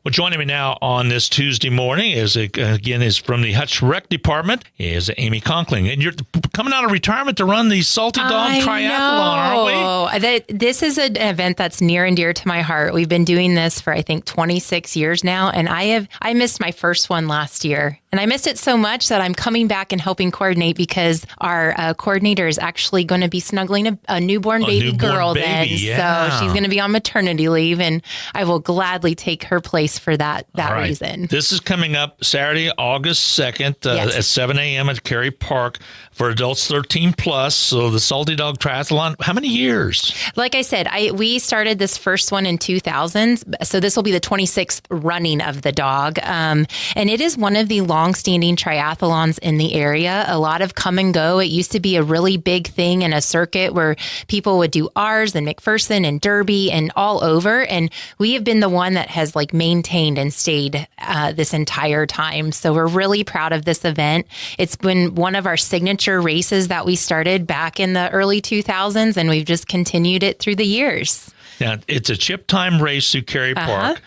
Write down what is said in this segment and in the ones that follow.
Well, joining me now on this Tuesday morning is from the Hutch Rec department is Amy Conkling, and you're coming out of retirement to run the Salty Dog Triathlon, aren't we? This is an event that's near and dear to my heart. We've been doing this for I think 26 years now, and I missed my first one last year. And I missed it so much that I'm coming back and helping coordinate because our coordinator is actually going to be snuggling a newborn baby girl then. Yeah. So she's going to be on maternity leave, and I will gladly take her place for that reason. This is coming up Saturday, August 2nd at 7 a.m. at Cary Park for adults 13 plus. So the Salty Dog Triathlon, how many years? Like I said, we started this first one in 2000. So this will be the 26th running of the dog. And it is one of the long-standing triathlons in the area. A lot of come and go. It used to be a really big thing in a circuit where people would do ours and McPherson and Derby and all over. And we have been the one that has maintained and stayed this entire time. So we're really proud of this event. It's been one of our signature races that we started back in the early 2000s, and we've just continued it through the years. Now, it's a chip time race through Cary Park,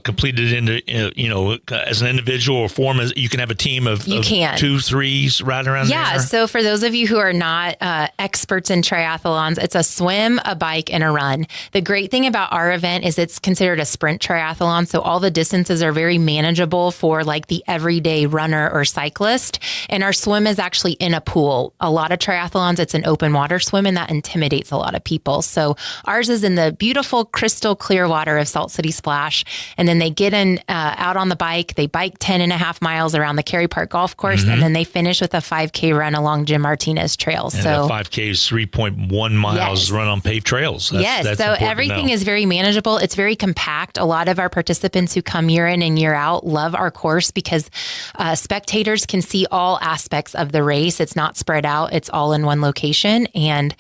completed as an individual or form. You can have a team of 2, 3 right around there. Yeah, so for those of you who are not experts in triathlons, it's a swim, a bike, and a run. The great thing about our event is it's considered a sprint triathlon, so all the distances are very manageable for the everyday runner or cyclist. And our swim is actually in a pool. A lot of triathlons, it's an open water swim, and that intimidates a lot of people. So ours is in the beautiful crystal clear water of Salt City Splash. And then they get in out on the bike. They bike 10.5 miles around the Cary Park golf course. And then they finish with a 5K run along Jim Martinez Trail. And so 5K is 3.1 miles run on paved trails. That's so everything is very manageable. It's very compact. A lot of our participants who come year in and year out love our course because spectators can see all aspects of the race. It's not spread out. It's all in one location. And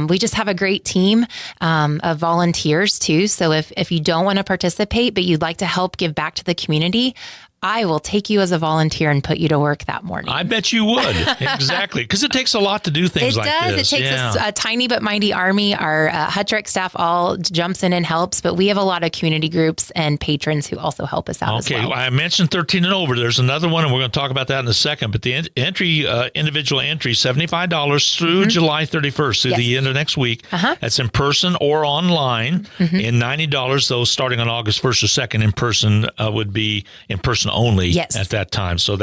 we just have a great team of volunteers too. So if you don't want to participate, but you'd like to help give back to the community, I will take you as a volunteer and put you to work that morning. I bet you would. Exactly. Because it takes a lot to do things like this. It takes a tiny but mighty army. Our Hutch Rec staff all jumps in and helps, but we have a lot of community groups and patrons who also help us out as well. Okay, I mentioned 13 and over. There's another one, and we're going to talk about that in a second. But the individual entry, $75 through July 31st, through the end of next week. That's in person or online. And $90, though, starting on August 1st or 2nd in person would be in person only at that time. So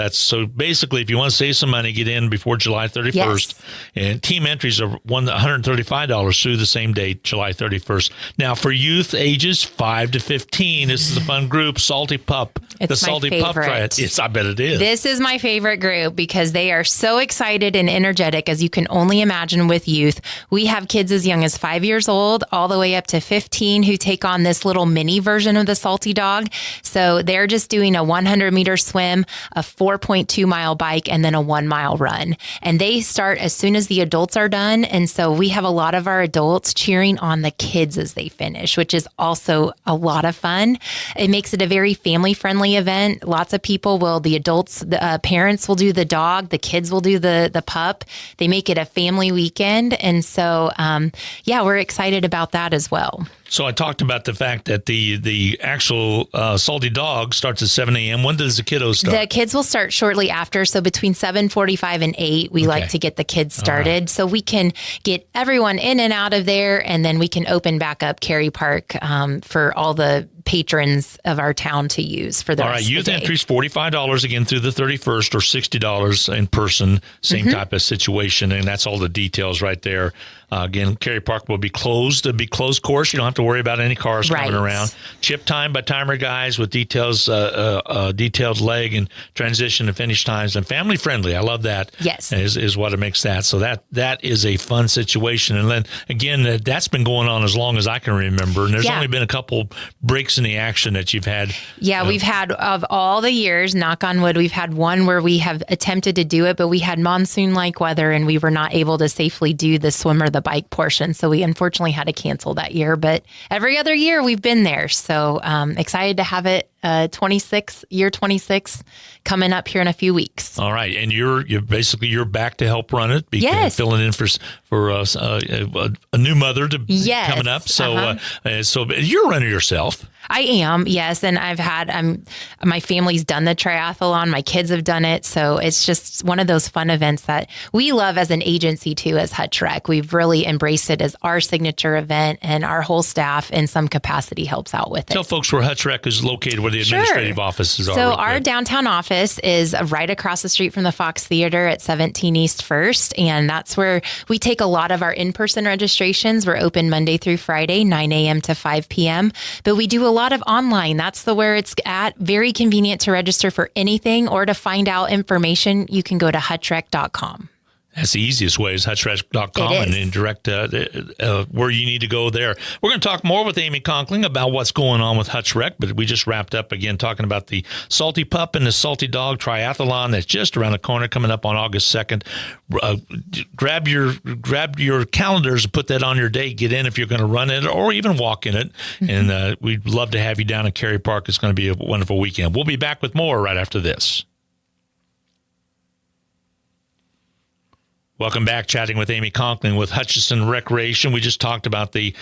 basically, if you want to save some money, get in before July 31st. And team entries are $135 through the same date, July 31st. Now, for youth ages 5 to 15, this is a fun group, Salty Pup. It's the Salty my Pup favorite. Yes, I bet it is. This is my favorite group because they are so excited and energetic, as you can only imagine with youth. We have kids as young as 5 years old all the way up to 15 who take on this little mini version of the Salty Dog. So they're just doing a 100-meter swim, a 4.2-mile bike, and then a 1-mile run. And they start as soon as the adults are done. And so we have a lot of our adults cheering on the kids as they finish, which is also a lot of fun. It makes it a very family-friendly event. Lots of people the adults, the parents will do the dog, the kids will do the pup. They make it a family weekend. And so, we're excited about that as well. So I talked about the fact that the actual Salty Dog starts at 7 a.m. When does the kiddos start? The kids will start shortly after. So between 7:45 and 8, we like to get the kids started so we can get everyone in and out of there. And then we can open back up Cary Park for all the patrons of our town to use for the rest of the day. All right, youth entries, $45 again through the 31st or $60 in person, same type of situation. And that's all the details right there. Again, Cary Park will be closed. It'll be closed course. You don't have to worry about any cars coming around. Chip time by timer guys with detailed leg and transition and finish times, and family friendly. I love that. Yes, is what it makes that. So that is a fun situation. And then again, that's been going on as long as I can remember. And there's only been a couple breaks in the action that you've had. Yeah, we've had, of all the years, knock on wood, we've had one where we have attempted to do it, but we had monsoon-like weather and we were not able to safely do the swim or the bike portion. So we unfortunately had to cancel that year. But every other year we've been there. So excited to have it year 26 coming up here in a few weeks. All right. And you're basically back to help run it. Yes. Filling in for a new mother coming up. So, so you're running yourself. I am, yes. And I've had, my family's done the triathlon. My kids have done it. So it's just one of those fun events that we love as an agency too, as Hutch Rec. We've really embraced it as our signature event, and our whole staff in some capacity helps out with it. Tell folks where Hutch Rec is located, where the administrative offices are. So our downtown office is right across the street from the Fox Theater at 17 East 1st. And that's where we take a lot of our in-person registrations. We're open Monday through Friday, 9 a.m. to 5 p.m. But we do a lot of online. That's where it's at. Very convenient to register for anything, or to find out information, you can go to hutchrec.com. That's the easiest way, is hutchrec.com, and direct where you need to go there. We're going to talk more with Amy Conkling about what's going on with Hutch Rec, but we just wrapped up again talking about the Salty Pup and the Salty Dog Triathlon that's just around the corner, coming up on August 2nd. Grab your calendars and put that on your date. Get in if you're going to run it or even walk in it. Mm-hmm. And we'd love to have you down at Cary Park. It's going to be a wonderful weekend. We'll be back with more right after this. Welcome back, chatting with Amy Conkling with Hutchinson Recreation. We just talked about the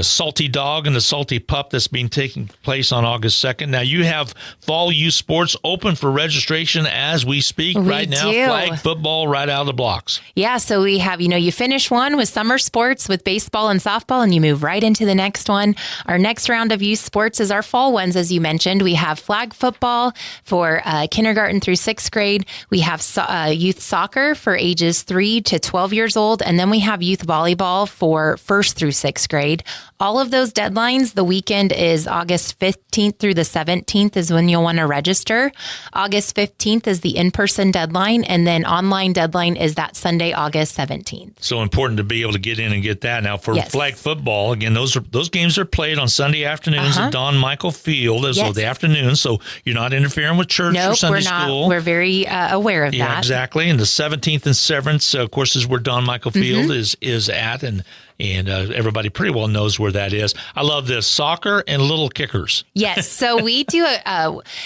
Salty Dog and the Salty Pup that's been taking place on August 2nd. Now, you have fall youth sports open for registration as we speak right now. Flag football right out of the blocks. Yeah, so we have, you finish one with summer sports with baseball and softball, and you move right into the next one. Our next round of youth sports is our fall ones, as you mentioned. We have flag football for kindergarten through 6th grade. We have youth soccer for ages 3 to 12 years old. And then we have youth volleyball for 1st through 6th grade. All of those deadlines, the weekend is August 15th through the 17th is when you'll want to register. August 15th is the in-person deadline. And then online deadline is that Sunday, August 17th. So important to be able to get in and get that. Now for flag football, again, those games are played on Sunday afternoons at Don Michael Field as well, the afternoon. So you're not interfering with church or Sunday school. We're very aware of that. Yeah, exactly. And the 17th and 7th, of course, is where Don Michael Field is at, and everybody pretty well knows where that is. I love this, soccer and little kickers. Yes, so we do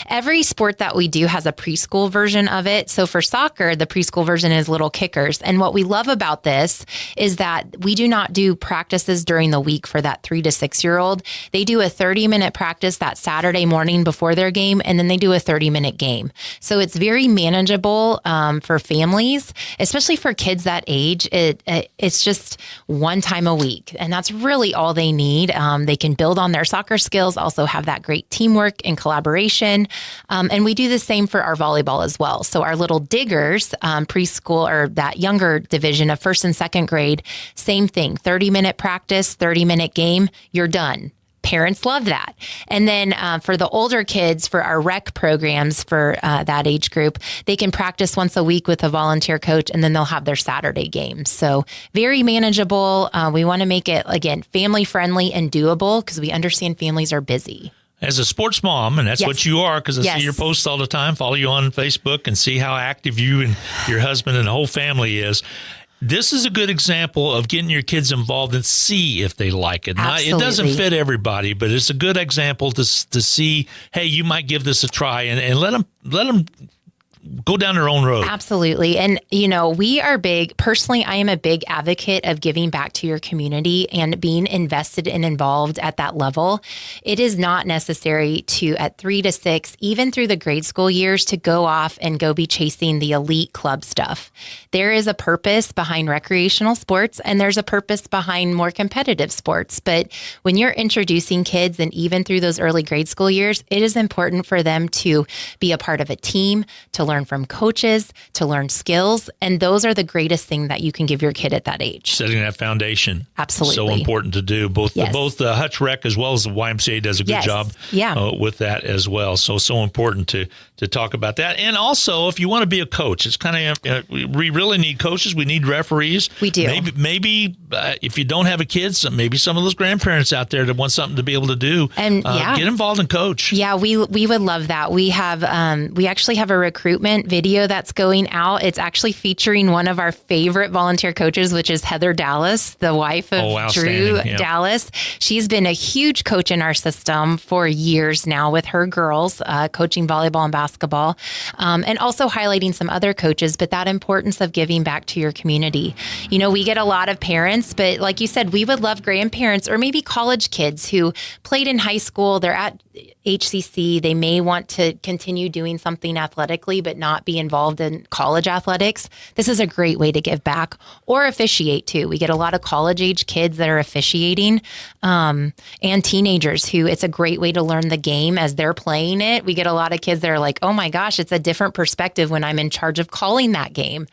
every sport that we do has a preschool version of it. So for soccer, the preschool version is little kickers, and what we love about this is that we do not do practices during the week for that 3 to 6 year old. They do a 30-minute practice that Saturday morning before their game, and then they do a 30-minute game. So it's very manageable for families, especially for kids that age. It's just one time a week, and that's really all they need. They can build on their soccer skills, also have that great teamwork and collaboration. And we do the same for our volleyball as well. So our little diggers, preschool, or that younger division of 1st and 2nd grade, same thing, 30-minute practice, 30-minute game, you're done. Parents love that. And then for the older kids, for our rec programs for that age group, they can practice once a week with a volunteer coach, and then they'll have their Saturday games. So very manageable. We want to make it, again, family friendly and doable, because we understand families are busy. As a sports mom, and that's what you are, because I see your posts all the time, follow you on Facebook and see how active you and your husband and the whole family is. This is a good example of getting your kids involved and see if they like it. Now, it doesn't fit everybody, but it's a good example to see, hey, you might give this a try, and let them go down their own road. Absolutely. And, we are big. Personally, I am a big advocate of giving back to your community and being invested and involved at that level. It is not necessary to, at 3 to 6, even through the grade school years, to go off and go be chasing the elite club stuff. There is a purpose behind recreational sports, and there's a purpose behind more competitive sports. But when you're introducing kids, and even through those early grade school years, it is important for them to be a part of a team, to learn from coaches, to learn skills. And those are the greatest thing that you can give your kid at that age. Setting that foundation. Absolutely. So important to do. Both the Hutch Rec as well as the YMCA does a good job with that as well. So important to talk about that. And also, if you want to be a coach, it's kind of, we really need coaches. We need referees. We do. Maybe if you don't have a kid, maybe some of those grandparents out there that want something to be able to do, and get involved and coach. Yeah, we would love that. We have, we actually have a recruitment recruitment video that's going out. It's actually featuring one of our favorite volunteer coaches, which is Heather Dallas, the wife of Drew Dallas. She's been a huge coach in our system for years now with her girls, coaching volleyball and basketball, and also highlighting some other coaches, but that importance of giving back to your community. You know, we get a lot of parents, but like you said, we would love grandparents or maybe college kids who played in high school. They're at HCC. They may want to continue doing something athletically, but not be involved in college athletics. This is a great way to give back, or officiate too. We get a lot of college age kids that are officiating, and teenagers who it's a great way to learn the game as they're playing it. We get a lot of kids that are like, oh my gosh, it's a different perspective when I'm in charge of calling that game.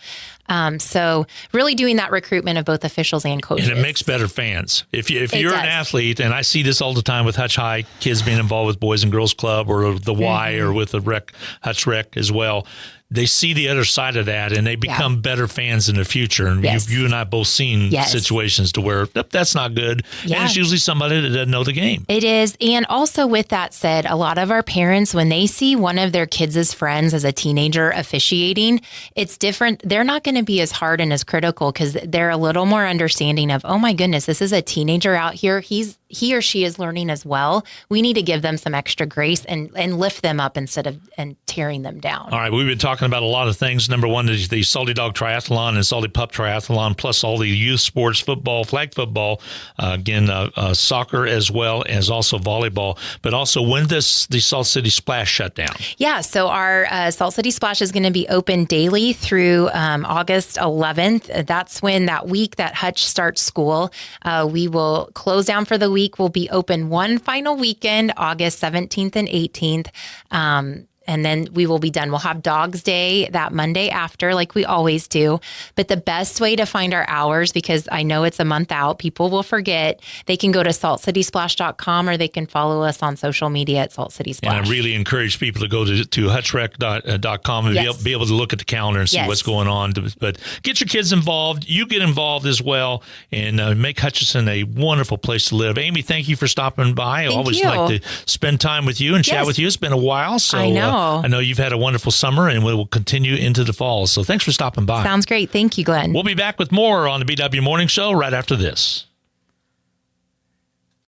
So really doing that recruitment of both officials and coaches. And it makes better fans. If you're an athlete, and I see this all the time with Hutch High, kids being involved with Boys and Girls Club or the Y or with the Hutch Rec as well, they see the other side of that and they become better fans in the future. And you and I both seen situations to where that's not good. Yeah. And it's usually somebody that doesn't know the game. It is. And also with that said, a lot of our parents, when they see one of their kids' friends as a teenager officiating, it's different. They're not going to be as hard and as critical because they're a little more understanding of, oh my goodness, this is a teenager out here. He or she is learning as well. We need to give them some extra grace and lift them up instead of tearing them down. All right. We've been talking about a lot of things. Number one is the Salty Dog Triathlon and Salty Pup Triathlon, plus all the youth sports, football, flag football, soccer as well as also volleyball. But also, when does the Salt City Splash shut down? Yeah. So our Salt City Splash is going to be open daily through August 11th. That's when that week that Hutch starts school. We will close down for the week. We'll be open one final weekend, August 17th and 18th. And then we will be done. We'll have Dogs Day that Monday after, like we always do. But the best way to find our hours, because I know it's a month out, people will forget, they can go to saltcitysplash.com or they can follow us on social media at Salt City Splash. And I really encourage people to go to hutchrec.com and be able to look at the calendar and see what's going on. But get your kids involved. You get involved as well, and make Hutchinson a wonderful place to live. Amy, thank you for stopping by. I always like to spend time with you and chat with you. It's been a while. So I know. I know you've had a wonderful summer, and we will continue into the fall. So thanks for stopping by. Sounds great. Thank you, Glenn. We'll be back with more on the BW Morning Show right after this.